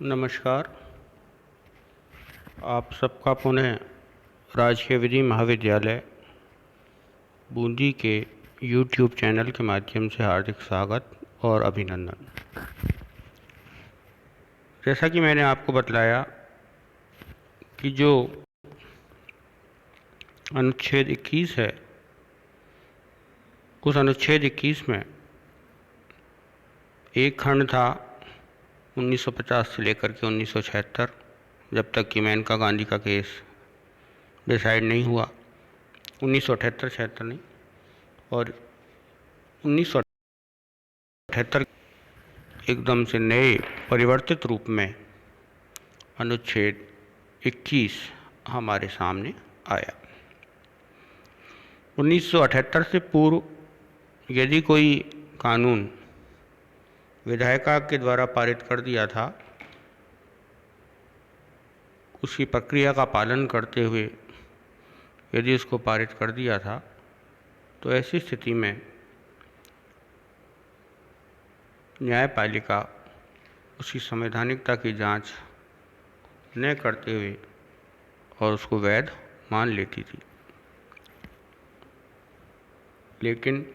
नमस्कार। आप सबका पुनः राजकीय विधि महाविद्यालय बूंदी के YouTube चैनल के माध्यम से हार्दिक स्वागत और अभिनंदन। जैसा कि मैंने आपको बतलाया कि जो अनुच्छेद 21 है, उस अनुच्छेद 21 में एक खंड था 1950 से लेकर के 1976, जब तक कि मेनका गांधी का केस डिसाइड नहीं हुआ। 1978 नहीं, और 1978 एकदम से नए परिवर्तित रूप में अनुच्छेद 21 हमारे सामने आया। 1978 से पूर्व यदि कोई कानून विधायिका के द्वारा पारित कर दिया था, उसकी प्रक्रिया का पालन करते हुए यदि उसको पारित कर दिया था, तो ऐसी स्थिति में न्यायपालिका उसकी संवैधानिकता की जांच न करते हुए और उसको वैध मान लेती थी। लेकिन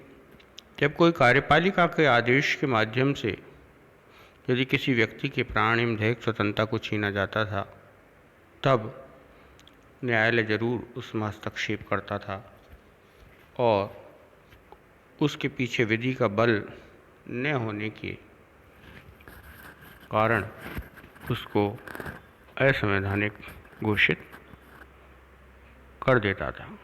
जब कोई कार्यपालिका के आदेश के माध्यम से यदि किसी व्यक्ति के प्राण एवं दैहिक स्वतंत्रता को छीना जाता था, तब न्यायालय जरूर उसमें हस्तक्षेप करता था और उसके पीछे विधि का बल न होने के कारण उसको असंवैधानिक घोषित कर देता था।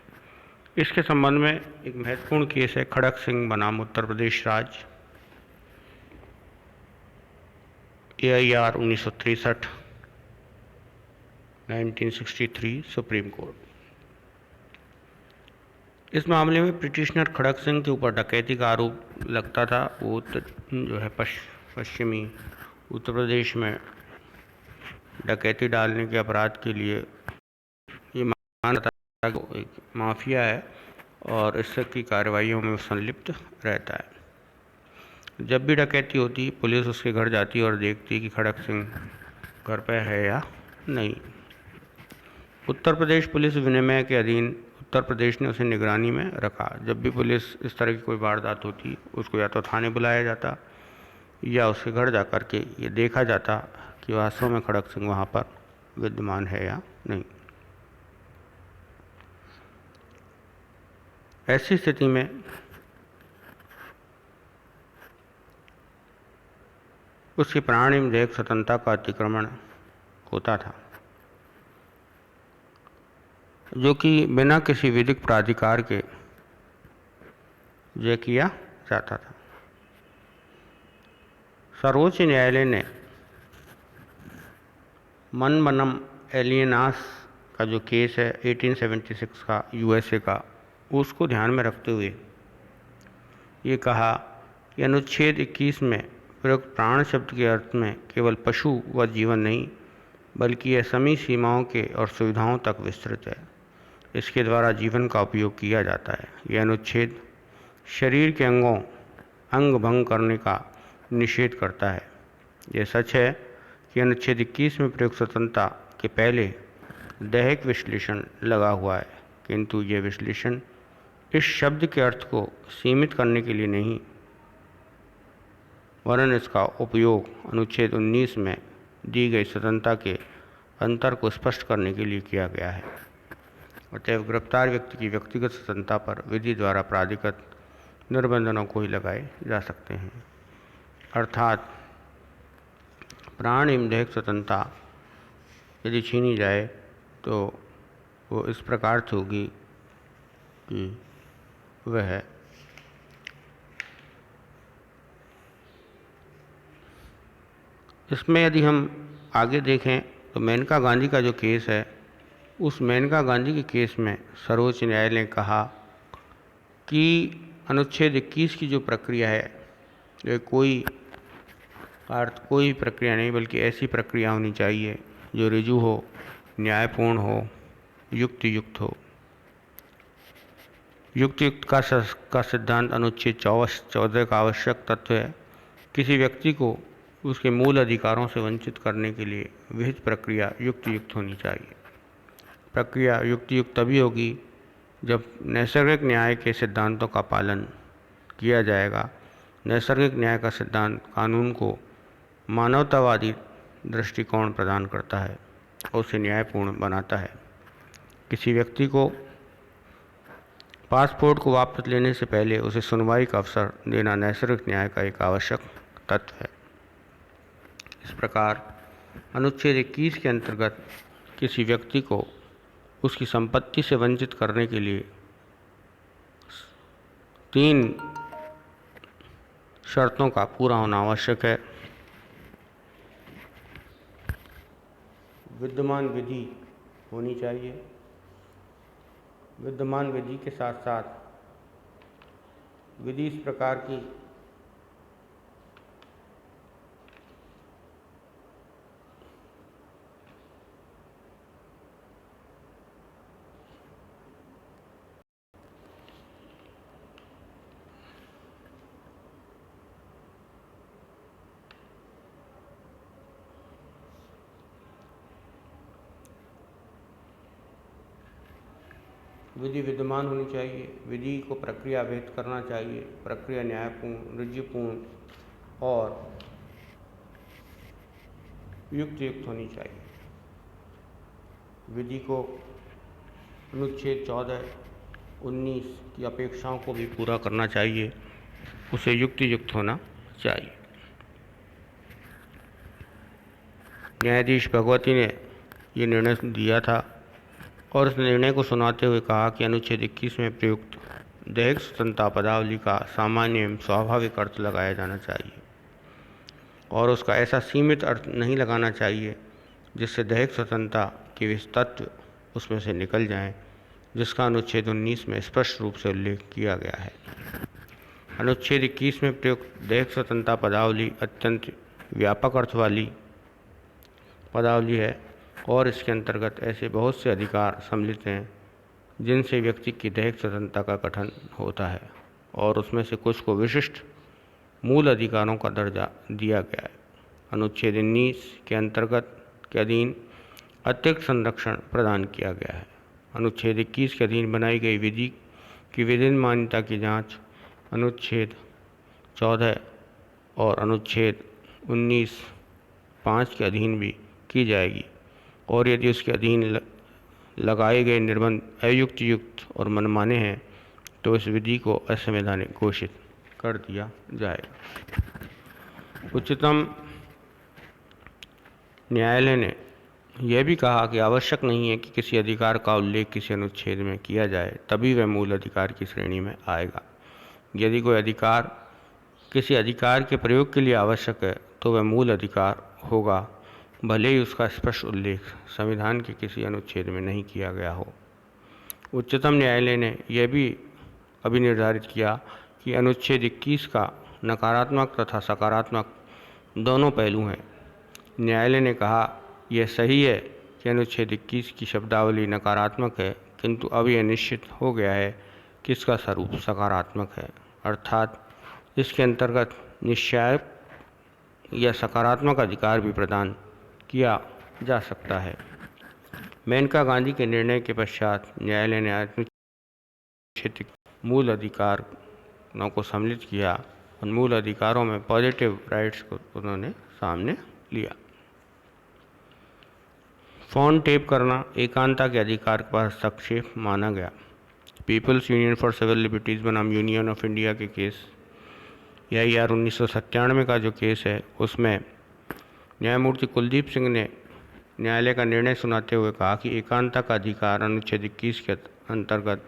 इसके संबंध में एक महत्वपूर्ण केस है खड़क सिंह बनाम उत्तर प्रदेश राज्य, AIR 1963, 1963 सुप्रीम कोर्ट। इस मामले में पिटिशनर खड़क सिंह के ऊपर डकैती का आरोप लगता था। वो जो है पश्चिमी उत्तर प्रदेश में डकैती डालने के अपराध के लिए ये मानता था कि एक माफिया है और इसकी कार्रवाइयों में संलिप्त रहता है। जब भी डकैती होती, पुलिस उसके घर जाती और देखती कि खड़क सिंह घर पे है या नहीं। उत्तर प्रदेश पुलिस विनिमय के अधीन उत्तर प्रदेश ने उसे निगरानी में रखा। जब भी पुलिस इस तरह की कोई वारदात होती, उसको या तो थाने बुलाया जाता या उसके घर जा कर के ये देखा जाता कि वास्तव में खड़क सिंह वहाँ पर विद्यमान है या नहीं। ऐसी स्थिति में उसकी प्राण एवं दैहिक स्वतंत्रता का अतिक्रमण होता था, जो कि बिना किसी विधिक प्राधिकार के जय किया जाता था। सर्वोच्च न्यायालय ने मन बनम एलियनास का जो केस है 1876 का USA का, उसको ध्यान में रखते हुए ये कहा कि अनुच्छेद 21 में प्रयुक्त प्राण शब्द के अर्थ में केवल पशु व जीवन नहीं, बल्कि यह सभी सीमाओं के और सुविधाओं तक विस्तृत है। इसके द्वारा जीवन का उपयोग किया जाता है। यह अनुच्छेद शरीर के अंग भंग करने का निषेध करता है। यह सच है कि अनुच्छेद 21 में प्रयुक्त स्वतंत्रता के पहले दैहिक विश्लेषण लगा हुआ है, किंतु यह विश्लेषण इस शब्द के अर्थ को सीमित करने के लिए नहीं, वरन इसका उपयोग अनुच्छेद 19 में दी गई स्वतंत्रता के अंतर को स्पष्ट करने के लिए किया गया है। अतएव गिरफ्तार व्यक्ति की व्यक्तिगत स्वतंत्रता पर विधि द्वारा प्राधिकृत निर्बंधनों को ही लगाए जा सकते हैं। अर्थात प्राण एवं दैहिक स्वतंत्रता यदि छीनी जाए तो वो इस प्रकार से होगी कि वह इसमें यदि हम आगे देखें तो मेनका गांधी का जो केस है, उस मेनका गांधी के केस में सर्वोच्च न्यायालय ने कहा कि अनुच्छेद 21 की जो प्रक्रिया है, ये कोई प्रक्रिया नहीं, बल्कि ऐसी प्रक्रिया होनी चाहिए जो ऋजु हो, न्यायपूर्ण हो, युक्त हो। युक्त का सिद्धांत अनुच्छेद 14 का आवश्यक तत्व है। किसी व्यक्ति को उसके मूल अधिकारों से वंचित करने के लिए विहित प्रक्रिया युक्त होनी चाहिए। प्रक्रिया युक्त तभी होगी जब नैसर्गिक न्याय के सिद्धांतों का पालन किया जाएगा। नैसर्गिक न्याय का सिद्धांत कानून को मानवतावादी दृष्टिकोण प्रदान करता है और उसे न्यायपूर्ण बनाता है। किसी व्यक्ति को पासपोर्ट को वापस लेने से पहले उसे सुनवाई का अवसर देना नैसर्गिक न्याय का एक आवश्यक तत्व है। इस प्रकार अनुच्छेद 21 के अंतर्गत किसी व्यक्ति को उसकी संपत्ति से वंचित करने के लिए 3 शर्तों का पूरा होना आवश्यक है। विद्यमान विधि होनी चाहिए। विद्यमान विधि के साथ साथ विधि इस प्रकार की विधि विद्यमान होनी चाहिए। विधि को प्रक्रिया भेद करना चाहिए। प्रक्रिया न्यायपूर्ण, रुजुपूर्ण और युक्त होनी चाहिए। विधि को अनुच्छेद 14, 19 की अपेक्षाओं को भी पूरा करना चाहिए। उसे युक्त होना चाहिए। न्यायाधीश भगवती ने ये निर्णय दिया था और इस निर्णय को सुनाते हुए कहा कि अनुच्छेद 21 में प्रयुक्त दैहिक स्वतंत्रता पदावली का सामान्य एवं स्वाभाविक अर्थ लगाया जाना चाहिए और उसका ऐसा सीमित अर्थ नहीं लगाना चाहिए जिससे दैहिक स्वतंत्रता के वे तत्व उसमें से निकल जाएं, जिसका अनुच्छेद 19 में स्पष्ट रूप से उल्लेख किया गया है। अनुच्छेद 21 में प्रयुक्त दैहिक स्वतंत्रता पदावली अत्यंत व्यापक अर्थ वाली पदावली है और इसके अंतर्गत ऐसे बहुत से अधिकार सम्मिलित हैं जिनसे व्यक्ति की दैहिक स्वतंत्रता का गठन होता है और उसमें से कुछ को विशिष्ट मूल अधिकारों का दर्जा दिया गया है। अनुच्छेद 19 के अंतर्गत के अधीन अतिरिक्त संरक्षण प्रदान किया गया है। अनुच्छेद 21 के अधीन बनाई गई विधि की विधिन मान्यता की जांच अनुच्छेद 14 और अनुच्छेद 19(5) के अधीन भी की जाएगी और यदि उसके अधीन लगाए गए निर्बंध अयुक्त और मनमाने हैं तो इस विधि को असंवैधानिक घोषित कर दिया जाएगा। उच्चतम न्यायालय ने यह भी कहा कि आवश्यक नहीं है कि किसी अधिकार का उल्लेख किसी अनुच्छेद में किया जाए तभी वह मूल अधिकार की श्रेणी में आएगा। यदि कोई अधिकार किसी अधिकार के प्रयोग के लिए आवश्यक है तो वह मूल अधिकार होगा, भले ही उसका स्पष्ट उल्लेख संविधान के किसी अनुच्छेद में नहीं किया गया हो। उच्चतम न्यायालय ने यह भी अभी निर्धारित किया कि अनुच्छेद 21 का नकारात्मक तथा सकारात्मक दोनों पहलू हैं। न्यायालय ने कहा यह सही है कि अनुच्छेद 21 की शब्दावली नकारात्मक है, किंतु अब यह निश्चित हो गया है कि इसका स्वरूप सकारात्मक है, अर्थात इसके अंतर्गत निश्चय या सकारात्मक अधिकार भी प्रदान किया जा सकता है। मेनका गांधी के निर्णय के पश्चात न्यायालय ने अनुच्छेद मूल अधिकारों को सम्मिलित किया और मूल अधिकारों में पॉजिटिव राइट्स को उन्होंने सामने लिया। फ़ोन टेप करना एकांता के अधिकार का हस्तक्षेप माना गया। Peoples union for civil liberties बनाम यूनियन ऑफ इंडिया के केस AIR 1997 का जो केस है उसमें न्यायमूर्ति कुलदीप सिंह ने न्यायालय का निर्णय सुनाते हुए कहा कि एकांता का अधिकार अनुच्छेद 21 के अंतर्गत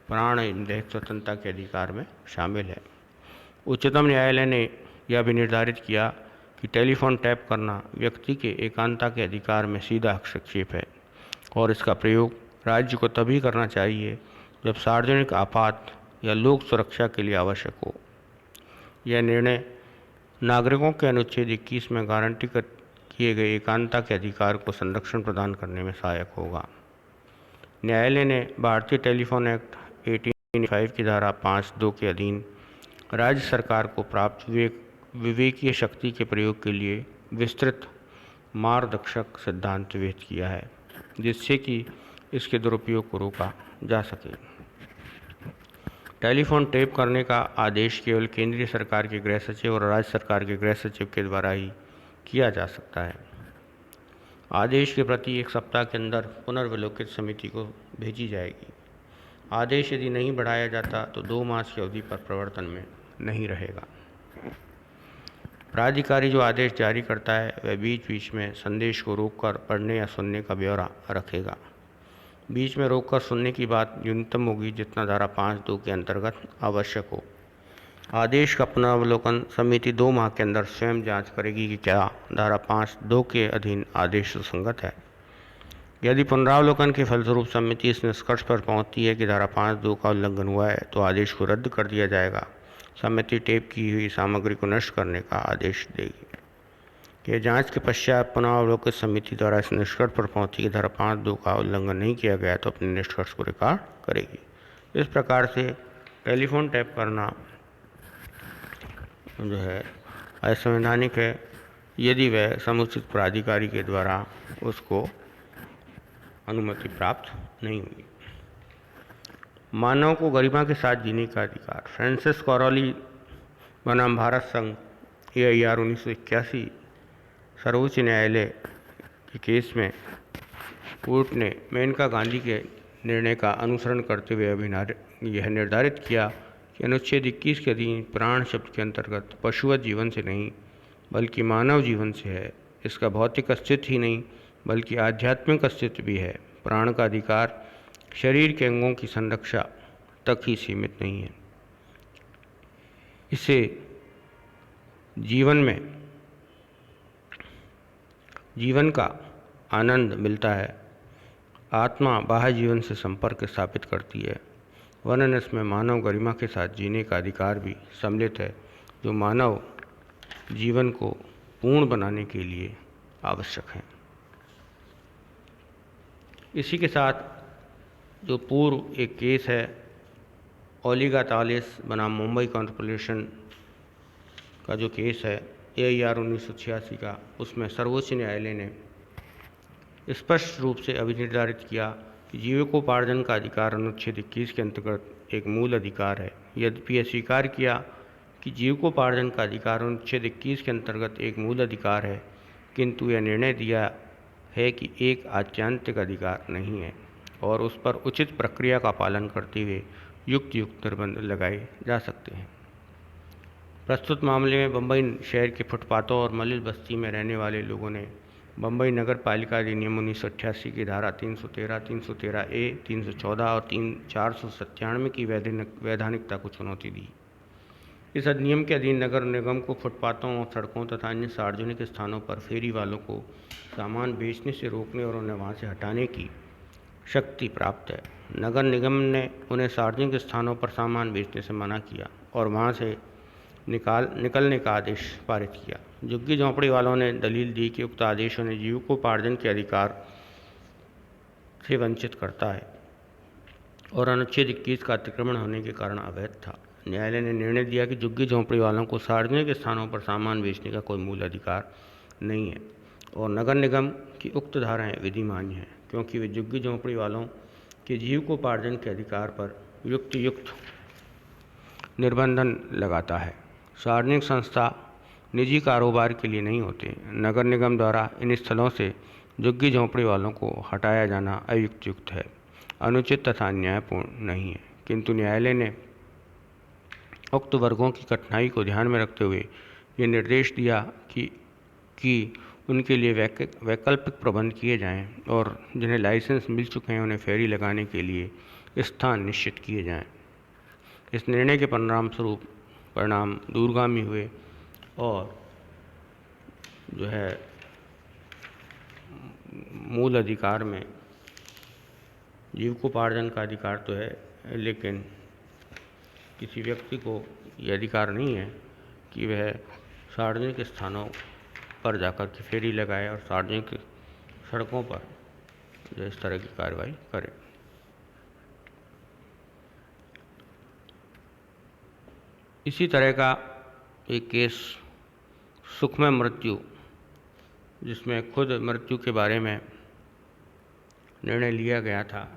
प्राण दैहिक स्वतंत्रता के अधिकार में शामिल है। उच्चतम न्यायालय ने यह भी निर्धारित किया कि टेलीफोन टैप करना व्यक्ति के एकांता के अधिकार में सीधा हस्तक्षेप है और इसका प्रयोग राज्य को तभी करना चाहिए जब सार्वजनिक आपात या लोक सुरक्षा के लिए आवश्यक हो। यह निर्णय नागरिकों के अनुच्छेद 21 में गारंटी किए गए एकांता के अधिकार को संरक्षण प्रदान करने में सहायक होगा। न्यायालय ने भारतीय टेलीफोन एक्ट 1885 की धारा 5(2) के अधीन राज्य सरकार को प्राप्त विवेकीय शक्ति के प्रयोग के लिए विस्तृत मार्गदर्शक सिद्धांत व्यक्त किया है जिससे कि इसके दुरुपयोग को रोका जा सके। टेलीफोन टेप करने का आदेश केवल केंद्रीय सरकार के गृह सचिव और राज्य सरकार के गृह सचिव के द्वारा ही किया जा सकता है। आदेश की प्रति 1 सप्ताह के अंदर पुनर्विलोकित समिति को भेजी जाएगी। आदेश यदि नहीं बढ़ाया जाता तो 2 मास की अवधि पर प्रवर्तन में नहीं रहेगा। प्राधिकारी जो आदेश जारी करता है वह बीच बीच में संदेश को रोककर पढ़ने या सुनने का ब्यौरा रखेगा। बीच में रोककर सुनने की बात न्यूनतम होगी जितना धारा 5(2) के अंतर्गत आवश्यक हो। आदेश का पुनरावलोकन समिति 2 माह के अंदर स्वयं जांच करेगी कि क्या धारा 5(2) के अधीन आदेश सुसंगत है। यदि पुनरावलोकन के फलस्वरूप समिति इस निष्कर्ष पर पहुंचती है कि धारा 5(2) का उल्लंघन हुआ है तो आदेश को रद्द कर दिया जाएगा। समिति टेप की हुई सामग्री को नष्ट करने का आदेश देगी। यह जांच के पश्चात पुनरावलोकित समिति द्वारा इस निष्कर्ष पर पहुंची कि धारा 5(2) का उल्लंघन नहीं किया गया तो अपने निष्कर्ष को रिकॉर्ड करेगी। इस प्रकार से टेलीफोन टैप करना जो है असंवैधानिक है यदि वह समुचित प्राधिकारी के द्वारा उसको अनुमति प्राप्त नहीं हुई। मानव को गरिमा के साथ जीने का अधिकार। फ्रांसिस कॉरोली बनाम भारत संघ AIR 1981 सर्वोच्च न्यायालय के केस में कोर्ट ने मेनका गांधी के निर्णय का अनुसरण करते हुए यह निर्धारित किया कि अनुच्छेद 21 के अधीन प्राण शब्द के अंतर्गत पशुवत जीवन से नहीं बल्कि मानव जीवन से है। इसका भौतिक अस्तित्व ही नहीं बल्कि आध्यात्मिक अस्तित्व भी है। प्राण का अधिकार शरीर के अंगों की संरक्षा तक ही सीमित नहीं है। इसे जीवन का आनंद मिलता है। आत्मा बाह्य जीवन से संपर्क स्थापित करती है। वरन इसमें मानव गरिमा के साथ जीने का अधिकार भी सम्मिलित है जो मानव जीवन को पूर्ण बनाने के लिए आवश्यक है। इसी के साथ जो पूर्व एक केस है ओलिगा तालिस बनाम मुंबई कॉर्पोरेशन का जो केस है AIR 1986 का, उसमें सर्वोच्च न्यायालय ने स्पष्ट रूप से अभिनिर्धारित किया कि जीविकोपार्जन का अधिकार अनुच्छेद 21 के अंतर्गत एक मूल अधिकार है। यद्यपि यह स्वीकार किया कि जीविकोपार्जन का अधिकार अनुच्छेद 21 के अंतर्गत एक मूल अधिकार है, किंतु यह निर्णय दिया है कि एक आत्यंतिक अधिकार नहीं है और उस पर उचित प्रक्रिया का पालन करते हुए युक्त निर्बंध लगाए जा सकते हैं। प्रस्तुत मामले में बम्बई शहर के फुटपाथों और मलिन बस्ती में रहने वाले लोगों ने बम्बई नगर पालिका अधिनियम 1988 की धारा 313, 313A, 314 और 497 की वैधानिकता को चुनौती दी। इस अधिनियम के अधीन नगर निगम को फुटपाथों और सड़कों तथा अन्य सार्वजनिक स्थानों पर फेरी वालों को सामान बेचने से रोकने और उन्हें वहां से हटाने की शक्ति प्राप्त है। नगर निगम ने उन्हें सार्वजनिक स्थानों पर सामान बेचने से मना किया और वहां से निकलने का आदेश पारित किया। झुग्गी झोंपड़ी वालों ने दलील दी कि उक्त आदेश उन्हें जीविकोपार्जन के अधिकार से वंचित करता है और अनुच्छेद 21 का अतिक्रमण होने के कारण अवैध था। न्यायालय ने निर्णय दिया कि झुग्गी झोंपड़ी वालों को सार्वजनिक स्थानों पर सामान बेचने का कोई मूल अधिकार नहीं है और नगर निगम की उक्त धाराएं विधिमान्य हैं क्योंकि वे झुग्गी झोंपड़ी वालों के जीविकोपार्जन के अधिकार पर युक्त निर्बंधन लगाता है। सार्वजनिक संस्था निजी कारोबार के लिए नहीं होते। नगर निगम द्वारा इन स्थलों से झुग्गी झोंपड़ी वालों को हटाया जाना अयुक्त है, अनुचित तथा न्यायपूर्ण नहीं है। किंतु न्यायालय ने उक्त वर्गों की कठिनाई को ध्यान में रखते हुए ये निर्देश दिया कि उनके लिए वैकल्पिक प्रबंध किए जाएं और जिन्हें लाइसेंस मिल चुके हैं उन्हें फेरी लगाने के लिए स्थान निश्चित किए जाएं। इस निर्णय के परिणाम दूरगामी हुए और जो है मूल अधिकार में जीविकोपार्जन का अधिकार तो है, लेकिन किसी व्यक्ति को ये अधिकार नहीं है कि वह सार्वजनिक स्थानों पर जाकर के फेरी लगाए और सार्वजनिक सड़कों पर जो इस तरह की कार्रवाई करे। इसी तरह का एक केस सुखमय मृत्यु जिसमें खुद मृत्यु के बारे में निर्णय लिया गया था।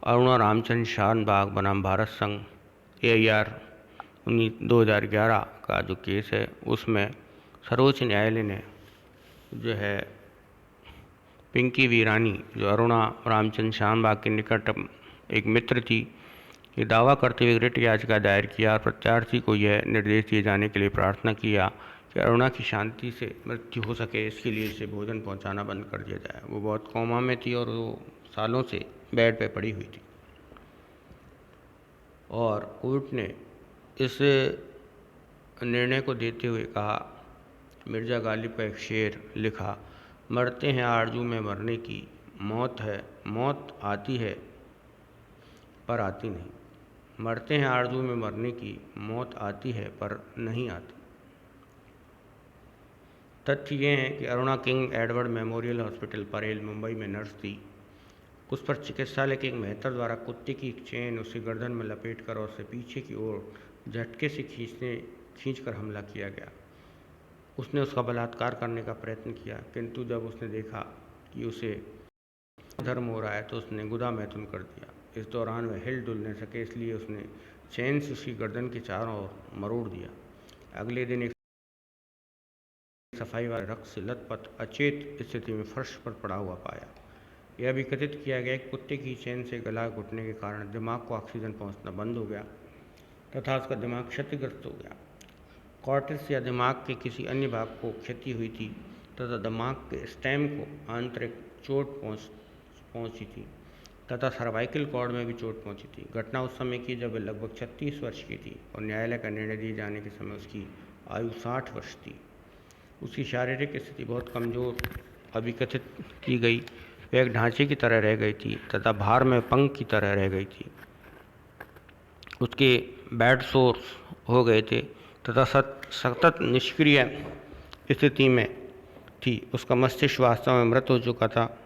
अरुणा रामचंद्र शानबाग बनाम भारत संघ AIR 2011 का जो केस है, उसमें सर्वोच्च न्यायालय ने जो है पिंकी वीरानी, जो अरुणा रामचंद्र शानबाग के निकट एक मित्र थी, ये दावा करते हुए रिट याचिका दायर किया और प्रत्यार्थी को यह निर्देश दिए जाने के लिए प्रार्थना किया कि अरुणा की शांति से मृत्यु हो सके, इसके लिए इसे भोजन पहुंचाना बंद कर दिया जाए। वो बहुत कोमा में थी और वो सालों से बेड पे पड़ी हुई थी और कोर्ट ने इस निर्णय को देते हुए कहा, मिर्ज़ा गालिब का एक शेर लिखा, मरते हैं आरज़ू में मरने की, मौत है, मौत आती है पर आती नहीं। मरते हैं आरज़ू में मरने की, मौत आती है पर नहीं आती। तथ्य ये है कि Aruna king Edward memorial hospital Parel Mumbai में नर्स थी। उस पर चिकित्सालय के एक मेहतर द्वारा कुत्ते की एक चेन उसे गर्दन में लपेटकर और उसे पीछे की ओर झटके से खींचकर हमला किया गया। उसने उसका बलात्कार करने का प्रयत्न किया, किंतु जब उसने देखा कि उसे धर्म हो रहा है तो उसने गुदा मैथुन कर दिया। इस दौरान वह हिल डुल न सके, इसलिए उसने चेन से उसकी गर्दन के चारों ओर मरोड़ दिया। अगले दिन एक सफाई वाला रक्त से लथपथ अचेत स्थिति में फर्श पर पड़ा हुआ पाया। यह भी कथित किया गया कि कुत्ते की चेन से गला घुटने के कारण दिमाग को ऑक्सीजन पहुंचना बंद हो गया तथा उसका दिमाग क्षतिग्रस्त हो गया। कॉर्टेक्स या दिमाग के किसी अन्य भाग को क्षति हुई थी तथा दिमाग के स्टेम को आंतरिक चोट पहुंची थी तथा सर्वाइकल कॉर्ड में भी चोट पहुंची थी। घटना उस समय की जब वह लगभग 36 वर्ष की थी और न्यायालय का निर्णय दिए जाने के समय उसकी आयु 60 वर्ष थी। उसकी शारीरिक स्थिति बहुत कमज़ोर अभिकथित की गई। वह एक ढांचे की तरह रह गई थी तथा भार में पंख की तरह रह गई थी। उसके बेड सोर्स हो गए थे तथा सतत निष्क्रिय स्थिति में थी। उसका मस्तिष्क वास्तव में मृत हो चुका था।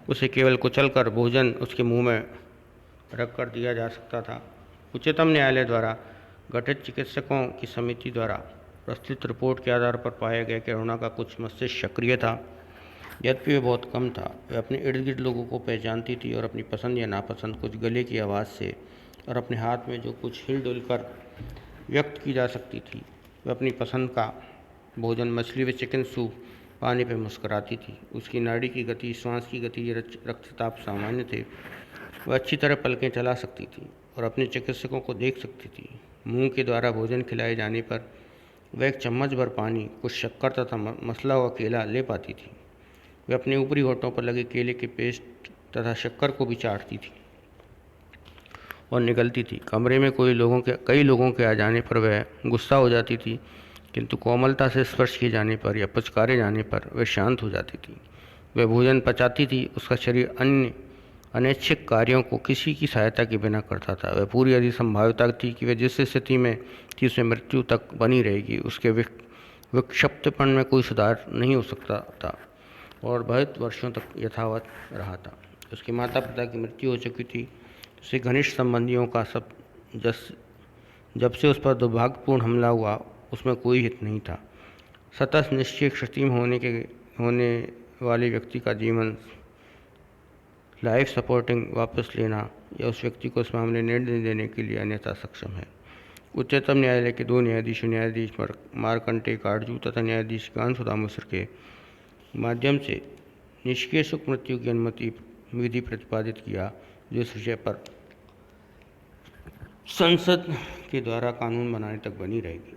उसे केवल कुचलकर भोजन उसके मुंह में रख कर दिया जा सकता था। उच्चतम न्यायालय द्वारा गठित चिकित्सकों की समिति द्वारा प्रस्तुत रिपोर्ट के आधार पर पाया गया कि अरुणा का कुछ मस्तिष्क सक्रिय था, यद्यपि वह बहुत कम था। वह अपने इर्द गिर्द लोगों को पहचानती थी और अपनी पसंद या नापसंद कुछ गले की आवाज़ से और अपने हाथ में जो कुछ हिल डुल कर व्यक्त की जा सकती थी। वह अपनी पसंद का भोजन मछली व चिकन सूप पाने पर मुस्कराती थी। उसकी नाड़ी की गति, श्वास की गति, रक्तचाप सामान्य थे। वह अच्छी तरह पलकें चला सकती थी और अपने चिकित्सकों को देख सकती थी। मुंह के द्वारा भोजन खिलाए जाने पर वह एक चम्मच भर पानी, कुछ शक्कर तथा मसला हुआ केला ले पाती थी। वह अपने ऊपरी होठों पर लगे केले के पेस्ट तथा शक्कर को भी चाटती थी और निगलती थी। कमरे में कई लोगों के आ जाने पर वह गुस्सा हो जाती थी, किंतु कोमलता से स्पर्श किए जाने पर या पुचकारे जाने पर वह शांत हो जाती थी। वह भोजन पचाती थी। उसका शरीर अन्य अनैच्छिक कार्यों को किसी की सहायता के बिना करता था। वह पूरी यदि संभाव्यता थी कि वह जिस स्थिति में थी उसमें मृत्यु तक बनी रहेगी। उसके विक्षिप्तपन में कोई सुधार नहीं हो सकता था और बहुत वर्षों तक यथावत रहा था। उसके माता पिता की मृत्यु हो चुकी थी। उसके घनिष्ठ संबंधियों का जब से उस पर दुर्भाग्यपूर्ण हमला हुआ, उसमें कोई हित नहीं था। सतत निश्चय क्षति में होने वाले व्यक्ति का जीवन लाइफ सपोर्टिंग वापस लेना या उस व्यक्ति को इस मामले निर्णय देने के लिए अन्यथा सक्षम है। उच्चतम न्यायालय के 2 न्यायाधीशों, न्यायाधीश मार्कंडेय काटजू तथा न्यायाधीश ज्ञानसुधा मिश्र के माध्यम से निष्क्रिय सुख मृत्यु की अनुमति विधि प्रतिपादित किया, जो इस विषय पर संसद के द्वारा कानून बनाने तक बनी रहेगी।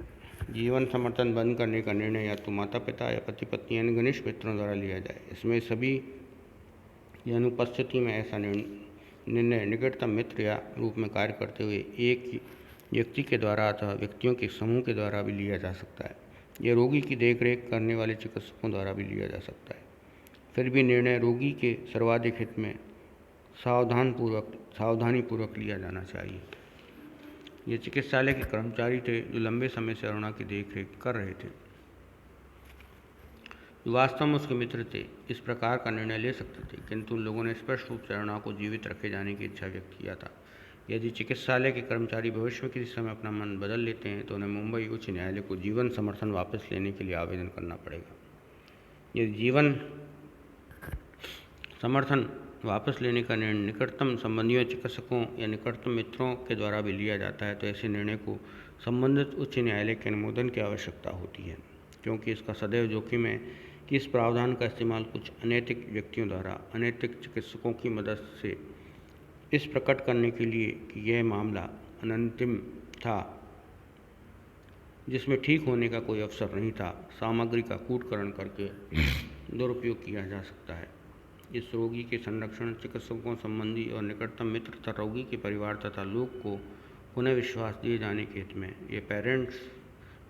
जीवन समर्थन बंद करने का निर्णय या तो माता पिता या पति पत्नी यानी घनिष्ठ मित्रों द्वारा लिया जाए। इसमें सभी की अनुपस्थिति में ऐसा निर्णय निकटतम मित्र या रूप में कार्य करते हुए एक व्यक्ति के द्वारा अथवा व्यक्तियों के समूह के द्वारा भी लिया जा सकता है। यह रोगी की देखरेख करने वाले चिकित्सकों द्वारा भी लिया जा सकता है। फिर भी निर्णय रोगी के सर्वाधिक हित में सावधानीपूर्वक लिया जाना चाहिए। ये चिकित्सालय के कर्मचारी थे जो लंबे समय से अरुणा की देखरेख कर रहे थे, जो वास्तव में उसके मित्र थे। इस प्रकार का निर्णय ले सकते थे, किंतु उन लोगों ने स्पष्ट रूप से अरुणा को जीवित रखे जाने की इच्छा व्यक्त किया था। यदि चिकित्सालय के कर्मचारी भविष्य में किसी समय अपना मन बदल लेते हैं तो उन्हें मुंबई उच्च न्यायालय को जीवन समर्थन वापस लेने के लिए आवेदन करना पड़ेगा। यदि जीवन समर्थन वापस लेने का निर्णय निकटतम संबंधियों, चिकित्सकों या निकटतम मित्रों के द्वारा भी लिया जाता है तो ऐसे निर्णय को संबंधित उच्च न्यायालय के अनुमोदन की आवश्यकता होती है, क्योंकि इसका सदैव जोखिम है कि इस प्रावधान का इस्तेमाल कुछ अनैतिक व्यक्तियों द्वारा अनैतिक चिकित्सकों की मदद से इस प्रकट करने के लिए कि यह मामला अनंतिम था जिसमें ठीक होने का कोई अवसर नहीं था, सामग्री का कूटकरण करके दुरुपयोग किया जा सकता है। इस रोगी के संरक्षण, चिकित्सकों, संबंधी और निकटतम मित्र तथा रोगी के परिवार तथा लोग को पुनः विश्वास दिए जाने के हित में ये पेरेंट्स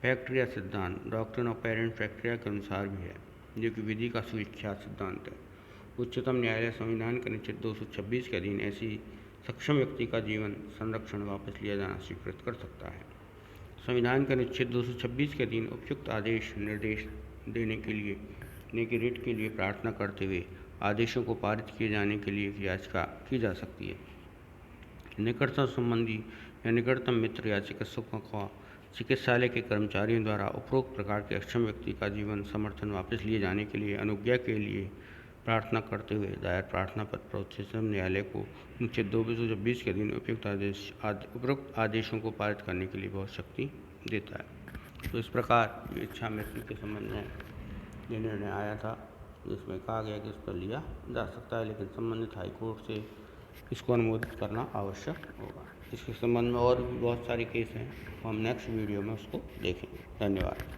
फैक्ट्रिया सिद्धांत डॉक्ट्रिन ऑफ पेरेंट्स फैक्ट्रिया के अनुसार भी है, जो कि विधि का सुविख्यात सिद्धांत है। उच्चतम न्यायालय संविधान के अनुच्छेद 226 के अधीन ऐसी सक्षम व्यक्ति का जीवन संरक्षण वापस लिया जाना स्वीकृत कर सकता है। संविधान के अनुच्छेद 226 के अधीन उपयुक्त आदेश निर्देश देने के लिए रिट के लिए प्रार्थना करते हुए आदेशों को पारित किए जाने के लिए याचिका की जा सकती है। निकटतम संबंधी या निकटतम मित्र या चिकित्सकों का चिकित्सालय के कर्मचारियों द्वारा उपरोक्त प्रकार के अक्षम व्यक्ति का जीवन समर्थन वापस लिए जाने के लिए अनुज्ञा के लिए प्रार्थना करते हुए दायर प्रार्थना पत्र पर उच्चतम न्यायालय को अनुच्छेद 226 के अधीन उपरोक्त आदेशों को पारित करने के लिए बहुत शक्ति देता है। तो इस प्रकार इच्छा मृत्यु के संबंध में यह निर्णय आया था, जिसमें कहा गया कि इस पर लिया जा सकता है, लेकिन संबंधित हाईकोर्ट से इसको अनुमोदित करना आवश्यक होगा। इसके संबंध में और भी बहुत सारे केस हैं, हम नेक्स्ट वीडियो में उसको देखेंगे। धन्यवाद।